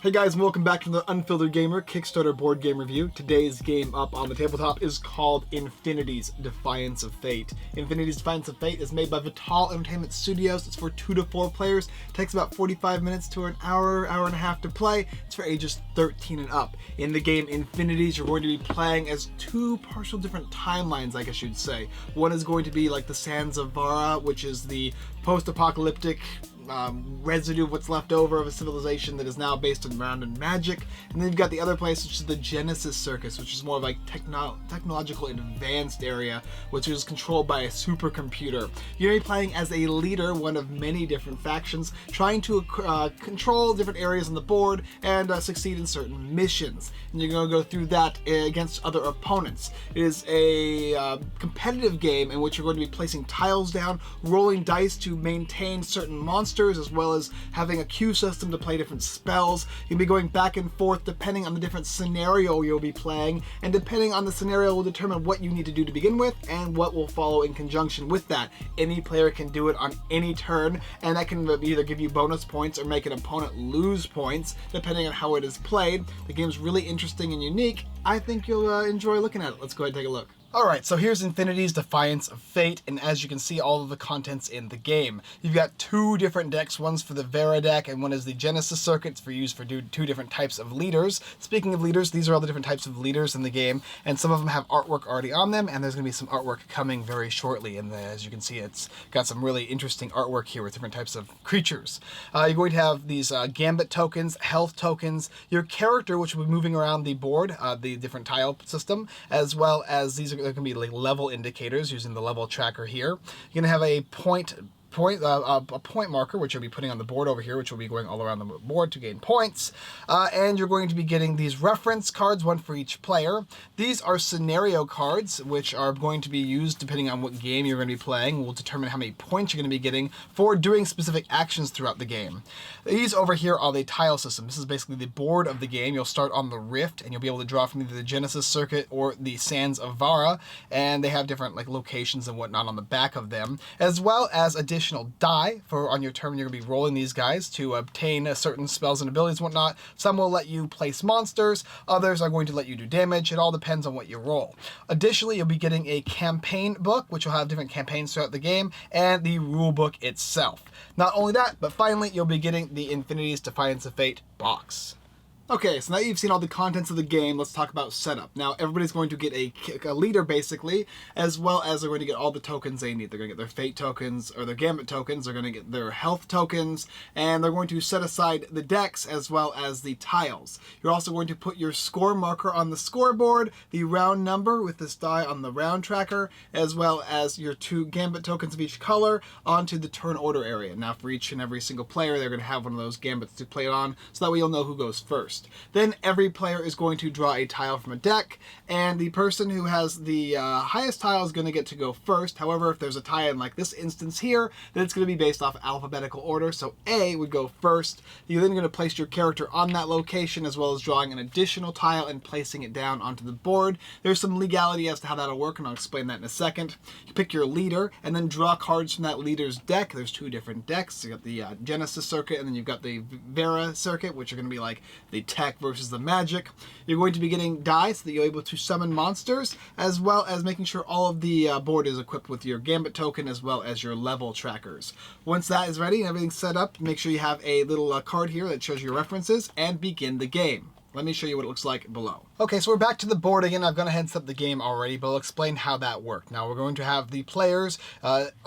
Hey guys, and welcome back to the Unfiltered Gamer Kickstarter board game review. Today's game up on the tabletop is called Infinities, Defiance of Fate. Infinities, Defiance of Fate is made by Vital Entertainment Studios. It's for 2 to 4 players. It takes about 45 minutes to an hour, hour and a half to play. It's for ages 13 and up. In the game Infinities, you're going to be playing as 2 partial different timelines, I guess you'd say. One is going to be like the Sands of Vara, which is the post-apocalyptic residue of what's left over of a civilization that is now based around in magic. And then you've got the other place, which is the Genesis Circus, which is more of like technological advanced area, which is controlled by a supercomputer. You're going to be playing as a leader, one of many different factions, trying to control different areas on the board and succeed in certain missions. And you're going to go through that against other opponents. It is a competitive game in which you're going to be placing tiles down, rolling dice to maintain certain monsters, as well as having a queue system to play different spells. You'll be going back and forth depending on the different scenario you'll be playing, and depending on the scenario will determine what you need to do to begin with and what will follow in conjunction with that. Any player can do it on any turn, and that can either give you bonus points or make an opponent lose points depending on how it is played. The game's really interesting and unique. I think you'll enjoy looking at it. Let's go ahead and take a look. Alright, so here's Infinities, Defiance of Fate, and as you can see, all of the contents in the game. You've got 2 different decks, one's for the Vera deck, and one is the Genesis Circuit for use for 2 different types of leaders. Speaking of leaders, these are all the different types of leaders in the game, and some of them have artwork already on them, and there's going to be some artwork coming very shortly, and as you can see, it's got some really interesting artwork here with different types of creatures. You're going to have these gambit tokens, health tokens, your character, which will be moving around the board, the different tile system, as well as these are going to be like level indicators using the level tracker here. You're going to have a point marker, which you'll be putting on the board over here, which will be going all around the board to gain points. And you're going to be getting these reference cards, one for each player. These are scenario cards, which are going to be used depending on what game you're going to be playing. Will determine how many points you're going to be getting for doing specific actions throughout the game. These over here are the tile system. This is basically the board of the game. You'll start on the Rift, and you'll be able to draw from either the Genesis Circuit or the Sands of Vara, and they have different like locations and whatnot on the back of them, as well as additional die for on your turn. You're going to be rolling these guys to obtain certain spells and abilities and whatnot. Some will let you place monsters, others are going to let you do damage. It all depends on what you roll. Additionally, you'll be getting a campaign book, which will have different campaigns throughout the game, and the rule book itself. Not only that, but finally you'll be getting the Infinities, Defiance of Fate box. Okay, so now you've seen all the contents of the game, let's talk about setup. Now, everybody's going to get a leader, basically, as well as they're going to get all the tokens they need. They're going to get their fate tokens, or their gambit tokens, they're going to get their health tokens, and they're going to set aside the decks as well as the tiles. You're also going to put your score marker on the scoreboard, the round number with this die on the round tracker, as well as your 2 gambit tokens of each color onto the turn order area. Now, for each and every single player, they're going to have one of those gambits to play on, so that way you'll know who goes first. Then every player is going to draw a tile from a deck, and the person who has the highest tile is going to get to go first. However, if there's a tie in like this instance here, then it's going to be based off alphabetical order, so A would go first. You're then going to place your character on that location, as well as drawing an additional tile and placing it down onto the board. There's some legality as to how that'll work, and I'll explain that in a second. You pick your leader, and then draw cards from that leader's deck. There's 2 different decks. You got the Genesis Circuit, and then you've got the Vera Circuit, which are going to be like the tech versus the magic. You're going to be getting die so that you're able to summon monsters, as well as making sure all of the board is equipped with your gambit token as well as your level trackers. Once that is ready and everything's set up, make sure you have a little card here that shows your references, and begin the game. Let me show you what it looks like below. Okay, so we're back to the board again. I've gone ahead and set up the game already, but I'll explain how that worked. Now we're going to have the players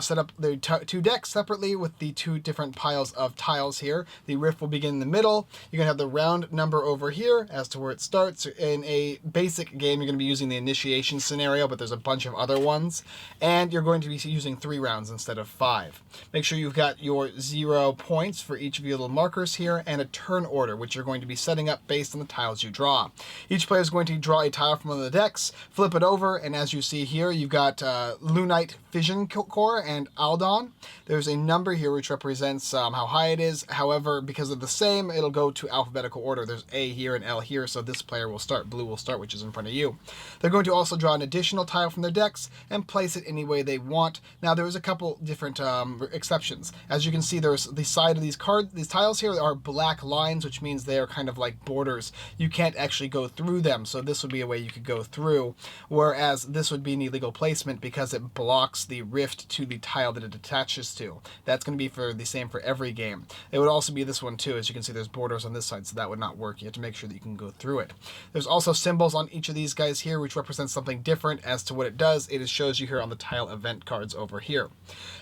set up their 2 decks separately with the 2 different piles of tiles here. The Rift will begin in the middle. You're going to have the round number over here as to where it starts. In a basic game, you're going to be using the initiation scenario, but there's a bunch of other ones. And you're going to be using 3 rounds instead of 5. Make sure you've got your 0 points for each of your little markers here, and a turn order, which you're going to be setting up based on the tiles you draw. Each player is going to draw a tile from one of the decks, flip it over, and as you see here, you've got Lunite Fission Core and Aldon. There's a number here which represents how high it is. However, because of the same, it'll go to alphabetical order. There's A here and L here, so this player will start, blue will start, which is in front of you. They're going to also draw an additional tile from their decks and place it any way they want. Now, there's a couple different exceptions. As you can see, there's the side of these tiles here are black lines, which means they are kind of like borders. You can't actually go through them, so this would be a way you could go through, whereas this would be an illegal placement because it blocks the rift to the tile that it attaches to. That's going to be for the same for every game. It would also be this one too. As you can see, there's borders on this side, so that would not work. You have to make sure that you can go through it. There's also symbols on each of these guys here, which represents something different. As to what it does, it shows you here on the tile event cards over here.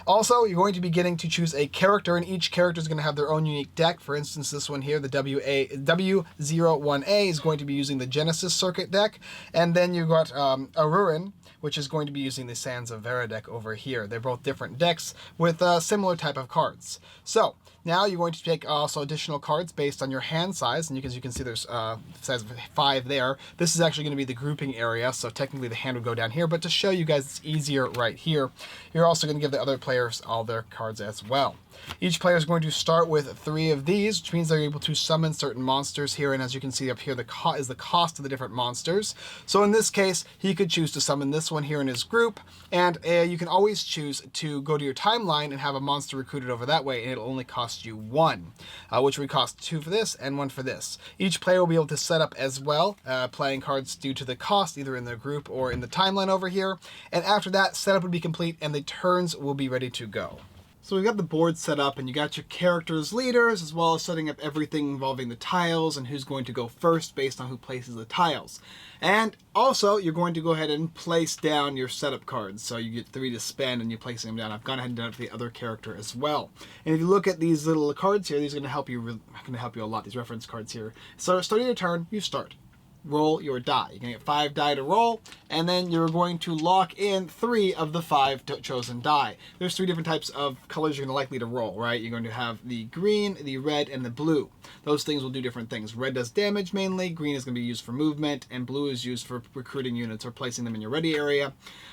Also, you're going to be getting to choose a character, and each character is going to have their own unique deck. For instance, this one here, the W01A, is going to be using the Genesis Circuit deck, and then you've got Arurin, which is going to be using the Sands of Vera deck over here. They're both different decks with similar type of cards. So now you're going to take also additional cards based on your hand size, and as you can see, there's size of 5 there. This is actually going to be the grouping area, so technically the hand would go down here, but to show you guys it's easier right here, you're also going to give the other players all their cards as well. Each player is going to start with 3 of these, which means they're able to summon certain monsters here, and as you can see up here, is the cost of the different monsters. So in this case, he could choose to summon this one here in his group, and you can always choose to go to your timeline and have a monster recruited over that way, and it'll only cost you 1, which would cost 2 for this and 1 for this. Each player will be able to set up as well, playing cards due to the cost, either in their group or in the timeline over here, and after that, setup would be complete, and the turns will be ready to go. So we've got the board set up, and you got your characters leaders, as well as setting up everything involving the tiles and who's going to go first based on who places the tiles. And also, you're going to go ahead and place down your setup cards. So you get 3 to spend, and you're placing them down. I've gone ahead and done it for the other character as well. And if you look at these little cards here, these are going to help you a lot, these reference cards here. So starting your turn, you start. Roll your die. You're going to get 5 die to roll, and then you're going to lock in 3 of the 5 chosen die. There's 3 different types of colors you're going to likely to roll, right? You're going to have the green, the red, and the blue. Those things will do different things. Red does damage mainly, green is going to be used for movement, and blue is used for recruiting units or placing them in your ready area.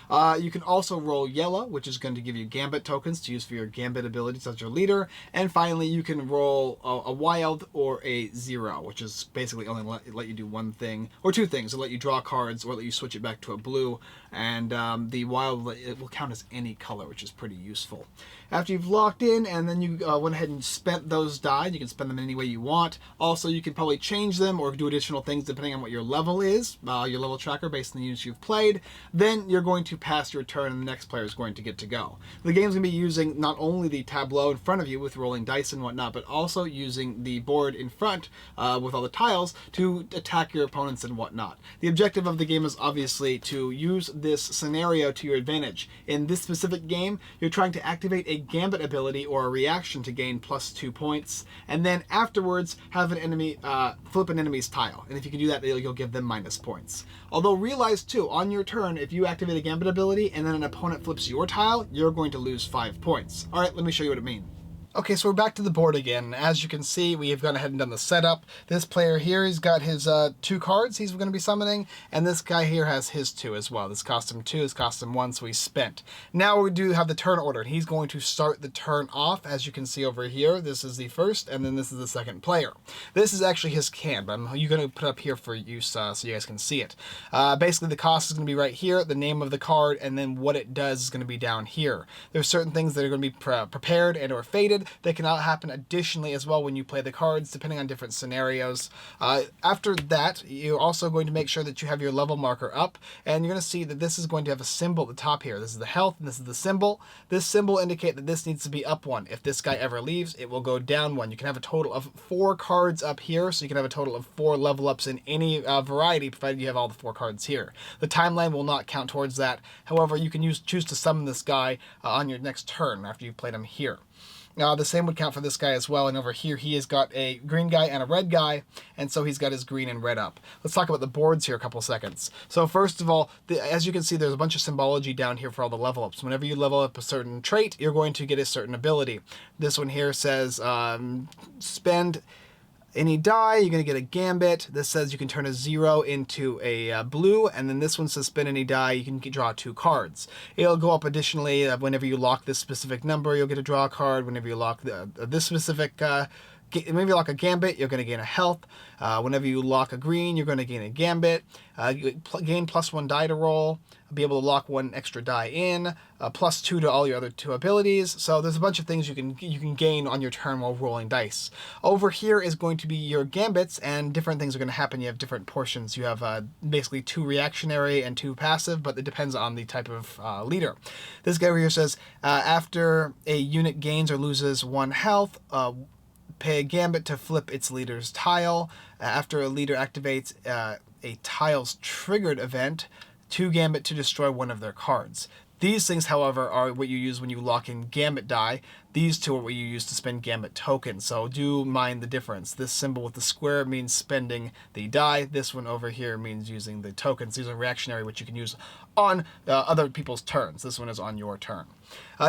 You can also roll yellow, which is going to give you gambit tokens to use for your gambit abilities as your leader. And finally, you can roll a wild or a 0, which is basically only let you do one thing, or 2 things. It'll let you draw cards or let you switch it back to a blue. And the wild, it will count as any color, which is pretty useful. After you've locked in and then you went ahead and spent those die, you can spend them any way you want. Also, you can probably change them or do additional things depending on what your level is, your level tracker based on the units you've played. Then you're going to pass your turn and the next player is going to get to go. The game's going to be using not only the tableau in front of you with rolling dice and whatnot, but also using the board in front with all the tiles to attack your opponents and whatnot. The objective of the game is obviously to use this scenario to your advantage. In this specific game, you're trying to activate a gambit ability or a reaction to gain +2 points, and then afterwards have an enemy flip an enemy's tile. And if you can do that, you'll give them minus points. Although realize too, on your turn, if you activate a gambit ability and then an opponent flips your tile, you're going to lose 5 points. All right, let me show you what it means. Okay, so we're back to the board again. As you can see, we have gone ahead and done the setup. This player here, he's got his 2 cards he's going to be summoning, and this guy here has his 2 as well. This cost him 2, this cost him 1, so he's spent. Now we do have the turn order. He's going to start the turn off, as you can see over here. This is the first, and then this is the second player. This is actually his can, but I'm going to put up here for use so you guys can see it. Basically, the cost is going to be right here, the name of the card, and then what it does is going to be down here. There's certain things that are going to be prepared and or faded. They can happen additionally as well when you play the cards, depending on different scenarios. After that, you're also going to make sure that you have your level marker up, and you're going to see that this is going to have a symbol at the top here. This is the health, and this is the symbol. This symbol indicates that this needs to be up 1. If this guy ever leaves, it will go down 1. You can have a total of 4 cards up here, so you can have a total of 4 level ups in any variety, provided you have all the 4 cards here. The timeline will not count towards that. However, you can choose to summon this guy on your next turn after you've played him here. The same would count for this guy as well, and over here he has got a green guy and a red guy, and so he's got his green and red up. Let's talk about the boards here a couple seconds. So first of all, as you can see, there's a bunch of symbology down here for all the level ups. Whenever you level up a certain trait, you're going to get a certain ability. This one here says spend Any die, you're going to get a gambit. This says you can turn a 0 into a blue, and then this one says spin any die, you can draw 2 cards. It'll go up additionally whenever you lock this specific number, you'll get to draw a card. Whenever you lock this specific maybe you lock a gambit, you're going to gain a health. Whenever you lock a green, you're going to gain a gambit. You gain +1 die to roll. Be able to lock 1 extra die in. +2 to all your other 2 abilities. So there's a bunch of things you can gain on your turn while rolling dice. Over here is going to be your gambits, and different things are going to happen. You have different portions. You have basically 2 reactionary and 2 passive, but it depends on the type of leader. This guy over here says, after a unit gains or loses 1 health, pay a gambit to flip its leader's tile. After a leader activates a tile's triggered event, 2 gambit to destroy 1 of their cards. These things, however, are what you use when you lock in gambit die. These 2 are what you use to spend gambit tokens, so do mind the difference. This symbol with the square means spending the die. This one over here means using the tokens. These are reactionary, which you can use on other people's turns. This one is on your turn.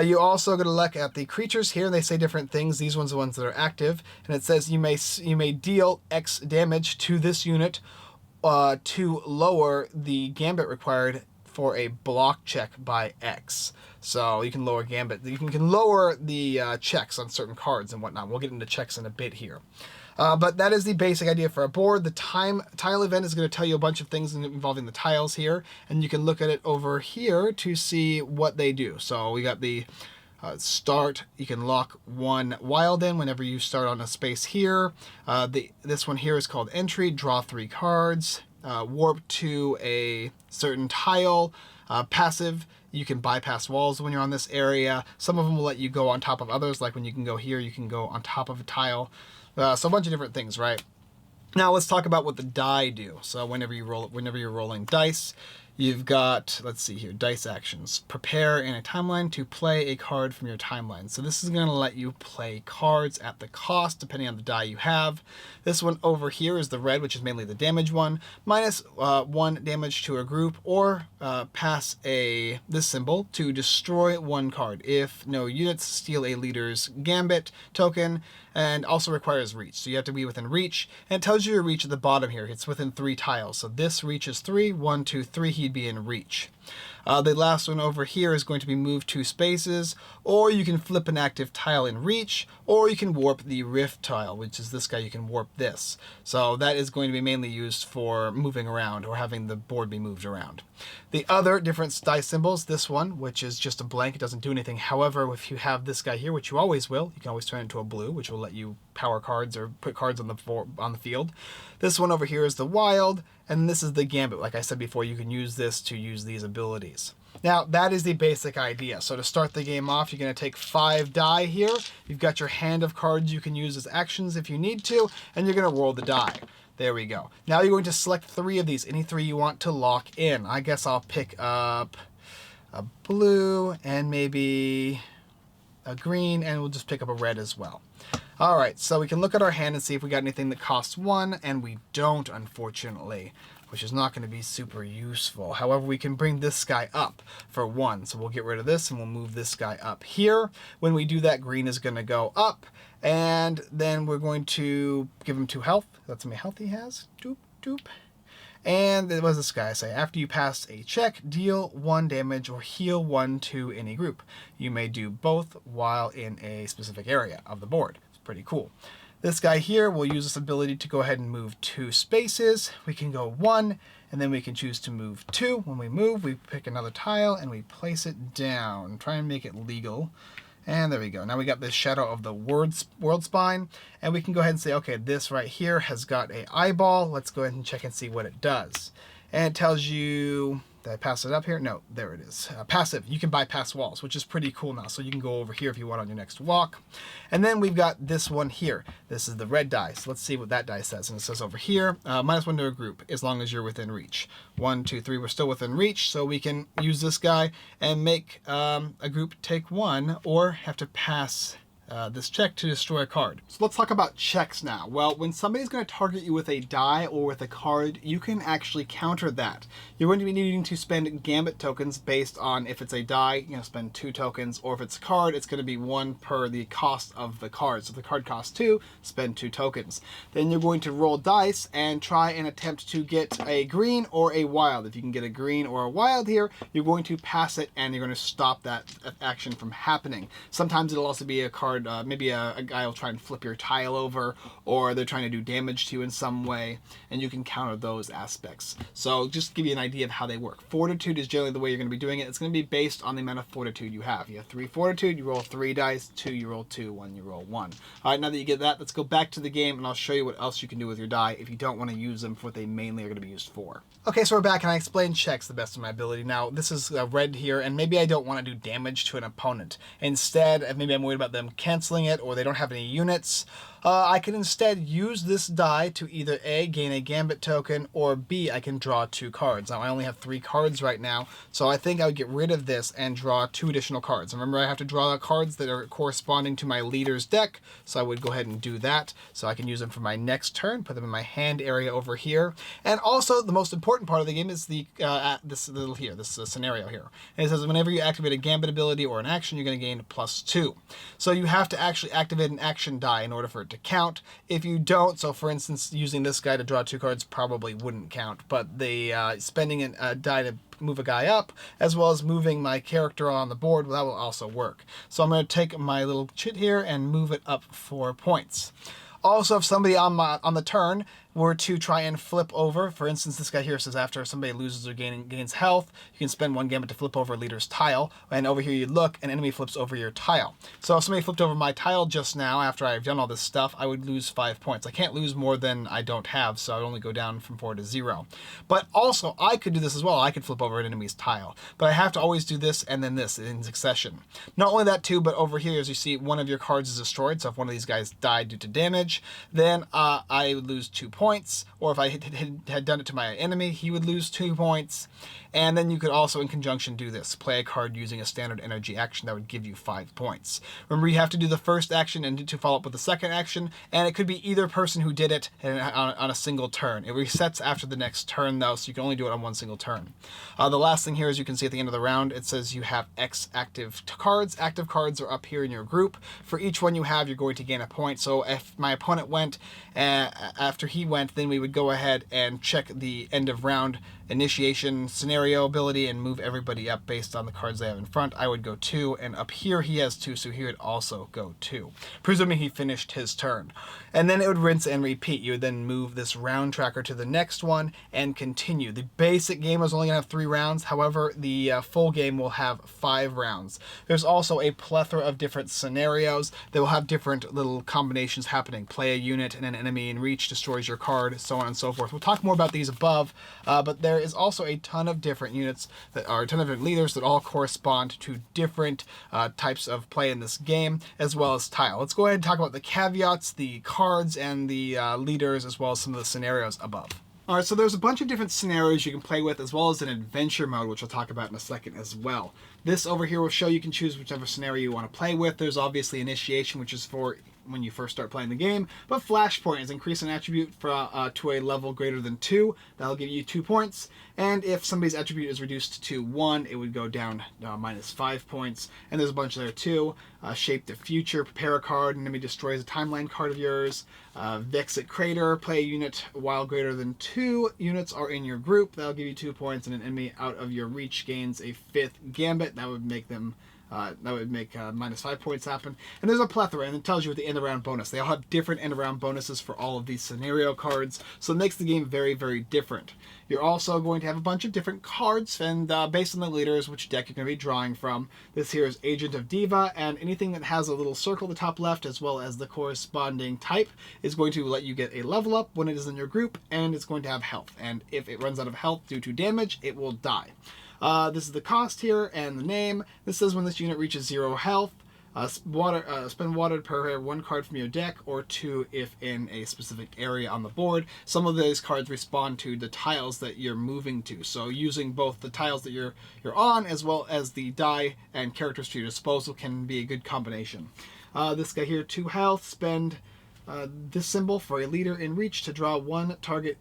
You also going to look at the creatures here. They say different things. These ones are the ones that are active, and it says you may deal X damage to this unit to lower the gambit required for a block check by X. So you can lower gambit. You can lower the checks on certain cards and whatnot. We'll get into checks in a bit here. But that is the basic idea for a board. The tile event is going to tell you a bunch of things involving the tiles here, and you can look at it over here to see what they do. So we got the start. You can lock 1 wild in whenever you start on a space here. This one here is called entry. Draw 3 cards. Warp to a certain tile. Passive. You can bypass walls when you're on this area. Some of them will let you go on top of others, like when you can go here, you can go on top of a tile. So a bunch of different things, right? Now let's talk about what the die do. So whenever you're rolling dice, you've got, let's see here, dice actions. Prepare in a timeline to play a card from your timeline. So this is going to let you play cards at the cost, depending on the die you have. This one over here is the red, which is mainly the damage one. -1 damage to a group, or pass this symbol to destroy 1 card if no units steal a leader's gambit token, and also requires reach. So you have to be within reach, and it tells you your reach at the bottom here. It's within 3 tiles. So this reach is 3, 1, 2, 3, he'd be in reach. The last one over here is going to be move 2 spaces, or you can flip an active tile in reach, or you can warp the rift tile, which is this guy. You can warp this. So that is going to be mainly used for moving around or having the board be moved around. The other different dice symbols, this one, which is just a blank, it doesn't do anything. However, if you have this guy here, which you always will, you can always turn it into a blue, which will let you power cards or put cards on the field. This one over here is the wild, and this is the gambit. Like I said before, you can use this to use these abilities. Now, that is the basic idea. So to start the game off, you're going to take 5 die here. You've got your hand of cards you can use as actions if you need to, and you're going to roll the die. There we go. Now you're going to select 3 of these, any 3 you want to lock in. I guess I'll pick up a blue and maybe a green, and we'll just pick up a red as well. All right, so we can look at our hand and see if we got anything that costs 1, and we don't, unfortunately, which is not going to be super useful. However, we can bring this guy up for 1, so we'll get rid of this and we'll move this guy up here. When we do that, green is going to go up, and then we're going to give him 2 health. That's how many health he has. Doop, doop. And what does this guy say? After you pass a check, deal 1 damage or heal 1 to any group. You may do both while in a specific area of the board. It's pretty cool. This guy here will use this ability to go ahead and move 2 spaces. We can go 1, and then we can choose to move 2. When we move, we pick another tile and we place it down. Try and make it legal. And there we go. Now we got this shadow of the world spine, and we can go ahead and say, okay, this right here has got an eyeball. Let's go ahead and check and see what it does. And it tells you, did I pass it up here? No, there it is. Passive, you can bypass walls, which is pretty cool now. So you can go over here if you want on your next walk. And then we've got this one here. This is the red die. So let's see what that die says. And it says over here, -1 to a group, as long as you're within reach. 1, 2, 3, we're still within reach. So we can use this guy and make a group take 1, or have to pass this check to destroy a card. So let's talk about checks now. Well, when somebody's going to target you with a die or with a card, you can actually counter that. You're going to be needing to spend gambit tokens based on if it's a die, spend 2 tokens, or if it's a card, it's going to be 1 per the cost of the card. So if the card costs 2, spend 2 tokens. Then you're going to roll dice and try and attempt to get a green or a wild. If you can get a green or a wild here, you're going to pass it and you're going to stop that action from happening. Sometimes it'll also be a card. Maybe a guy will try and flip your tile over, or they're trying to do damage to you in some way, and you can counter those aspects. So just to give you an idea of how they work. Fortitude is generally the way you're going to be doing it. It's going to be based on the amount of fortitude you have. You have 3 fortitude, you roll 3 dice, 2 you roll 2, 1 you roll 1. All right, now that you get that, let's go back to the game, and I'll show you what else you can do with your die if you don't want to use them for what they mainly are going to be used for. Okay, so we're back, and I explained checks the best of my ability. Now, this is red here, and maybe I don't want to do damage to an opponent. Instead, maybe I'm worried about them canceling it, or they don't have any units. I can instead use this die to either A, gain a gambit token, or B, I can draw 2 cards. Now, I only have 3 cards right now, so I think I would get rid of this and draw 2 additional cards. Remember, I have to draw cards that are corresponding to my leader's deck, so I would go ahead and do that, so I can use them for my next turn, put them in my hand area over here. And also, the most important part of the game is the this scenario here. And it says whenever you activate a gambit ability or an action, you're going to gain +2. So you have to actually activate an action die in order for it to count. If you don't, so for instance, using this guy to draw 2 cards probably wouldn't count, but the spending a die to move a guy up, as well as moving my character on the board, well, that will also work. So I'm going to take my little chit here and move it up 4 points. Also, if somebody on the turn were to try and flip over, for instance, this guy here says after somebody loses or gains health, you can spend 1 gambit to flip over a leader's tile, and over here you look, an enemy flips over your tile. So if somebody flipped over my tile just now, after I've done all this stuff, I would lose 5 points. I can't lose more than I don't have, so I would only go down from 4 to 0. But also, I could do this as well. I could flip over an enemy's tile, but I have to always do this and then this in succession. Not only that too, but over here, as you see, one of your cards is destroyed, so if one of these guys died due to damage, then I would lose 2 points. Or if I had done it to my enemy, he would lose 2 points. And then you could also, in conjunction, do this. Play a card using a standard energy action that would give you 5 points. Remember, you have to do the first action and to follow up with the second action, and it could be either person who did it on a single turn. It resets after the next turn, though, so you can only do it on 1 single turn. The last thing here, as you can see at the end of the round, it says you have X active cards. Active cards are up here in your group. For each one you have, you're going to gain a point. So if my opponent went, after he went, then we would go ahead and check the end of round initiation scenario ability and move everybody up based on the cards they have in front. I would go 2, and up here he has 2, so he would also go 2, presuming he finished his turn. And then it would rinse and repeat. You would then move this round tracker to the next one and continue. The basic game is only going to have 3 rounds. However, the full game will have 5 rounds. There's also a plethora of different scenarios that will have different little combinations happening. Play a unit and an enemy in reach destroys your card, so on and so forth. We'll talk more about these above, but there is also a ton of different units that are a ton of different leaders that all correspond to different types of play in this game, as well as tile. Let's go ahead and talk about the caveats, the cards, and the leaders, as well as some of the scenarios above. Alright, so there's a bunch of different scenarios you can play with, as well as an adventure mode, which I'll talk about in a second as well. This over here will show you can choose whichever scenario you want to play with. There's obviously initiation, which is for when you first start playing the game, but flashpoint is increase an attribute to a level greater than 2. That'll give you 2 points, and if somebody's attribute is reduced to 1, it would go down -5 points. And there's a bunch there too. Shape the future, prepare a card, an enemy destroys a timeline card of yours. Vexit Crater, play a unit while greater than 2 units are in your group. That'll give you 2 points, and an enemy out of your reach gains a 5th gambit. That would make them -5 points happen. And there's a plethora, and it tells you what the end of round bonus. They all have different end of round bonuses for all of these scenario cards, so it makes the game very, very different. You're also going to have a bunch of different cards, and based on the leaders, which deck you're going to be drawing from. This here is Agent of Diva, and anything that has a little circle at the top left, as well as the corresponding type, is going to let you get a level up when it is in your group, and it's going to have health. And if it runs out of health due to damage, it will die. This is the cost here and the name. This says when this unit reaches 0 health, spend water to prepare 1 card from your deck, or 2 if in a specific area on the board. Some of those cards respond to the tiles that you're moving to, so using both the tiles that you're on as well as the die and characters to your disposal can be a good combination. This guy here, 2 health, spend this symbol for a leader in reach to draw 1 target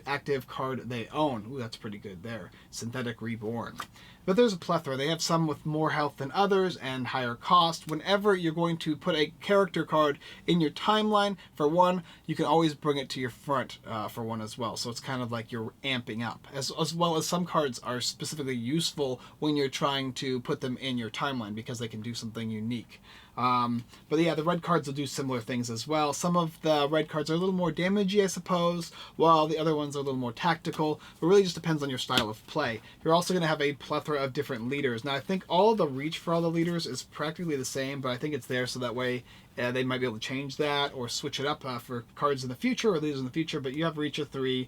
active card they own. Ooh, that's pretty good there. Synthetic Reborn. But there's a plethora. They have some with more health than others and higher cost. Whenever you're going to put a character card in your timeline for one, you can always bring it to your front for one as well. So it's kind of like you're amping up. As well as some cards are specifically useful when you're trying to put them in your timeline because they can do something unique. But yeah, the red cards will do similar things as well. Some of the red cards are a little more damagey, I suppose, while the other ones are a little more tactical. It really just depends on your style of play. You're also going to have a plethora of different leaders. Now, I think all the reach for all the leaders is practically the same, but I think it's there so that way they might be able to change that or switch it up for cards in the future or leaders in the future. But you have reach of 3,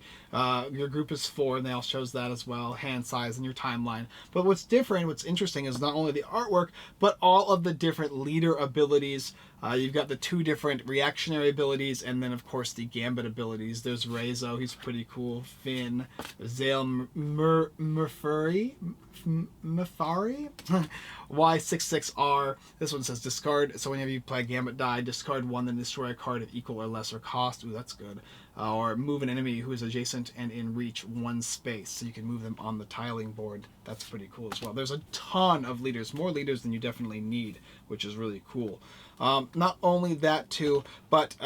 your group is 4, and they all shows that as well, hand size and your timeline. But what's different, what's interesting is not only the artwork, but all of the different leader abilities. You've got the 2 different reactionary abilities, and then of course the gambit abilities. There's Rezo, he's pretty cool. Finn, Zale Murfari, Y66R. This one says discard. So whenever you play a gambit die, discard 1, then destroy a card of equal or lesser cost. Ooh, that's good. Or move an enemy who is adjacent and in reach 1 space, so you can move them on the tiling board. That's pretty cool as well. There's a ton of leaders, more leaders than you definitely need, which is really cool. Not only that too, but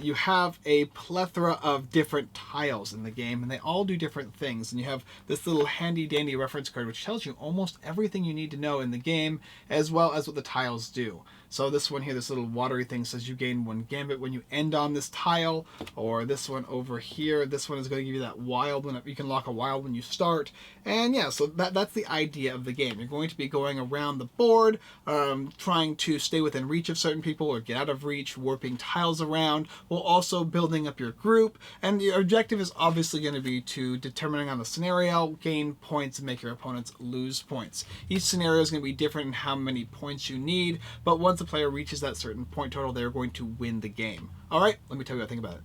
you have a plethora of different tiles in the game, and they all do different things. And you have this little handy dandy reference card which tells you almost everything you need to know in the game, as well as what the tiles do. So this one here, this little watery thing, says you gain 1 gambit when you end on this tile. Or this one over here, this one is going to give you that wild one. You can lock a wild when you start. And yeah, so that's the idea of the game. You're going to be going around the board, trying to stay within reach of certain people or get out of reach, warping tiles around, while also building up your group. And your objective is obviously going to be to, determining on the scenario, gain points and make your opponents lose points. Each scenario is going to be different in how many points you need, but once a player reaches that certain point total, they're going to win the game. Alright, let me tell you what I think about it.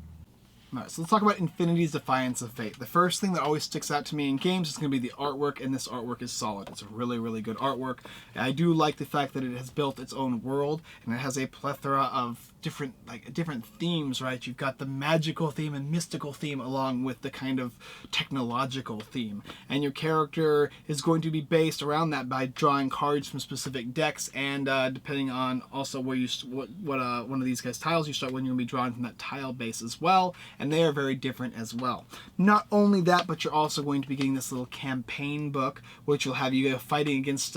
Alright, so let's talk about Infinities, Defiance of Fate. The first thing that always sticks out to me in games is going to be the artwork, and this artwork is solid. It's a really, really good artwork. I do like the fact that it has built its own world, and it has a plethora of different themes, right? You've got the magical theme and mystical theme along with the kind of technological theme. And your character is going to be based around that by drawing cards from specific decks, and depending on also where you what one of these guys' tiles you start, when you're going to be drawing from that tile base as well. And they are very different as well. Not only that, but you're also going to be getting this little campaign book, which will have you fighting against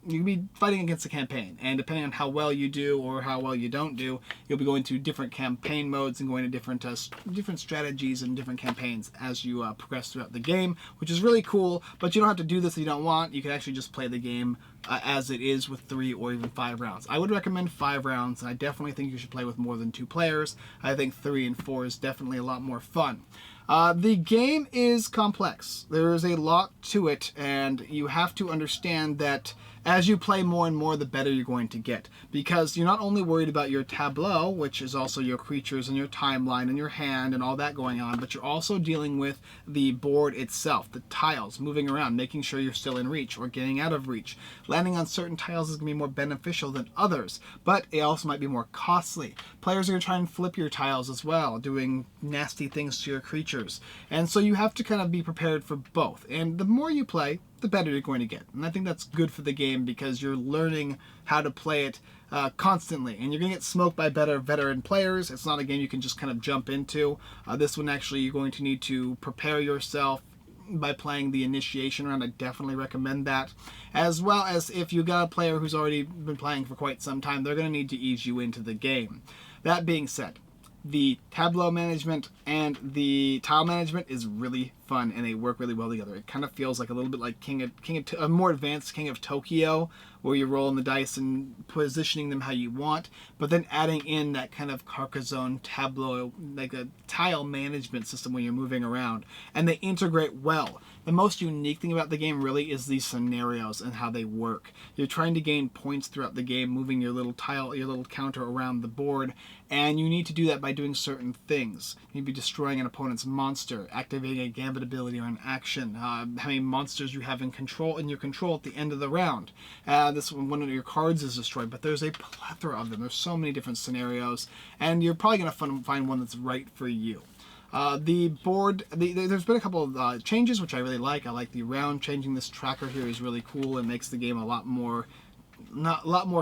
you'll be fighting against a campaign, and depending on how well you do or how well you don't do, you'll be going to different campaign modes and going to different strategies and different campaigns as you progress throughout the game, which is really cool. But you don't have to do this if you don't want. You can actually just play the game as it is with 3 or even 5 rounds. I would recommend 5 rounds, and I definitely think you should play with more than 2 players. I think 3 and 4 is definitely a lot more fun. The game is complex. There is a lot to it, and you have to understand that as you play more and more, the better you're going to get. Because you're not only worried about your tableau, which is also your creatures and your timeline and your hand and all that going on, but you're also dealing with the board itself, the tiles, moving around, making sure you're still in reach or getting out of reach. Landing on certain tiles is going to be more beneficial than others, but it also might be more costly. Players are going to try and flip your tiles as well, doing nasty things to your creatures. And so you have to kind of be prepared for both. And the more you play, the better you're going to get. And I think that's good for the game because you're learning how to play it constantly. And you're going to get smoked by better veteran players. It's not a game you can just kind of jump into. This one actually you're going to need to prepare yourself by playing the initiation round. I definitely recommend that. As well as if you got a player who's already been playing for quite some time, they're going to need to ease you into the game. That being said, the tableau management and the tile management is really fun, and they work really well together. It kind of feels like a little bit like a more advanced King of Tokyo, where you're rolling the dice and positioning them how you want, but then adding in that kind of Carcassonne tableau, like a tile management system when you're moving around, and they integrate well. The most unique thing about the game really is these scenarios and how they work. You're trying to gain points throughout the game, moving your little tile, your little counter around the board, and you need to do that by doing certain things. You need to be destroying an opponent's monster, activating a gambit inevitability or an action, how many monsters you have in your control at the end of the round. This one of your cards is destroyed, but there's a plethora of them. There's so many different scenarios, and you're probably going to find one that's right for you. The board, there's been a couple of changes which I really like. I like the round changing. This tracker here is really cool. It makes the game a lot more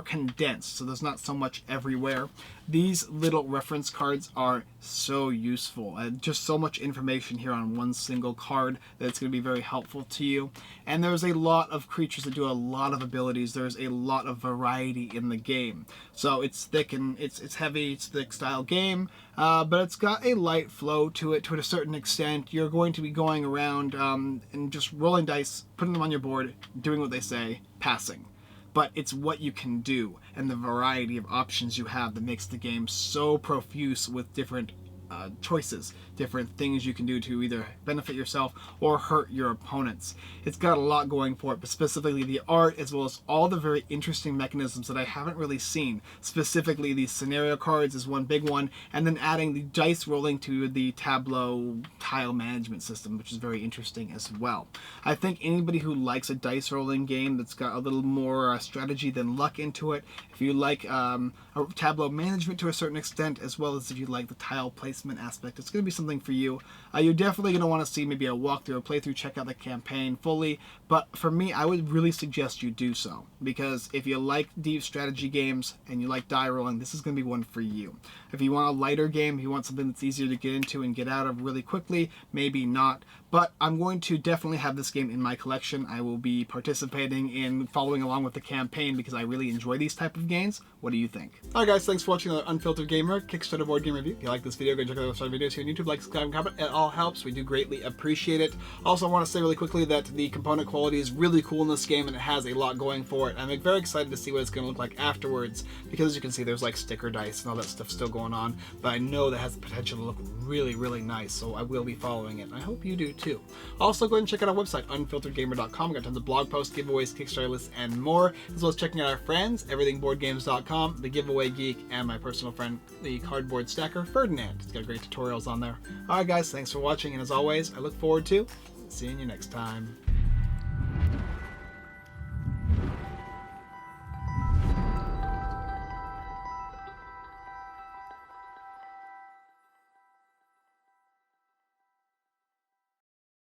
condensed, so there's not so much everywhere. These little reference cards are so useful, and just so much information here on one single card that it's going to be very helpful to you. And there's a lot of creatures that do a lot of abilities. There's a lot of variety in the game, so it's thick and it's heavy, it's thick style game, but it's got a light flow to it to a certain extent. You're going to be going around and just rolling dice, putting them on your board, doing what they say, passing. But it's what you can do and the variety of options you have that makes the game so profuse with different choices, different things you can do to either benefit yourself or hurt your opponents. It's got a lot going for it, but specifically the art, as well as all the very interesting mechanisms that I haven't really seen. Specifically, these scenario cards is one big one, and then adding the dice rolling to the Tableau tile management system, which is very interesting as well. I think anybody who likes a dice rolling game that's got a little more strategy than luck into it, if you like a Tableau management to a certain extent, as well as if you like the tile placement aspect, it's going to be something for you. You're definitely going to want to see maybe a walkthrough, a playthrough, check out the campaign fully, but for me, I would really suggest you do so, because if you like deep strategy games and you like die rolling, this is going to be one for you. If you want a lighter game, if you want something that's easier to get into and get out of really quickly, maybe not, but I'm going to definitely have this game in my collection. I will be participating in following along with the campaign because I really enjoy these type of games. What do you think? Alright guys, thanks for watching the Unfiltered Gamer Kickstarter board game review. If you like this video, go check out the other videos here on YouTube. Like, subscribe, and comment. It all helps. We do greatly appreciate it. Also, I want to say really quickly that the component quality is really cool in this game and it has a lot going for it. I'm very excited to see what it's going to look like afterwards, because as you can see, there's like sticker dice and all that stuff still going on, but I know that has the potential to look really, really nice, so I will be following it, and I hope you do too. Also, go ahead and check out our website, unfilteredgamer.com. We've got tons of blog posts, giveaways, Kickstarter lists, and more, as well as checking out our friends, everythingboardgames.com, the Giveaway Geek, and my personal friend, the cardboard stacker, Ferdinand. He's got great tutorials on there. Alright guys, thanks for watching, and as always, I look forward to seeing you next time.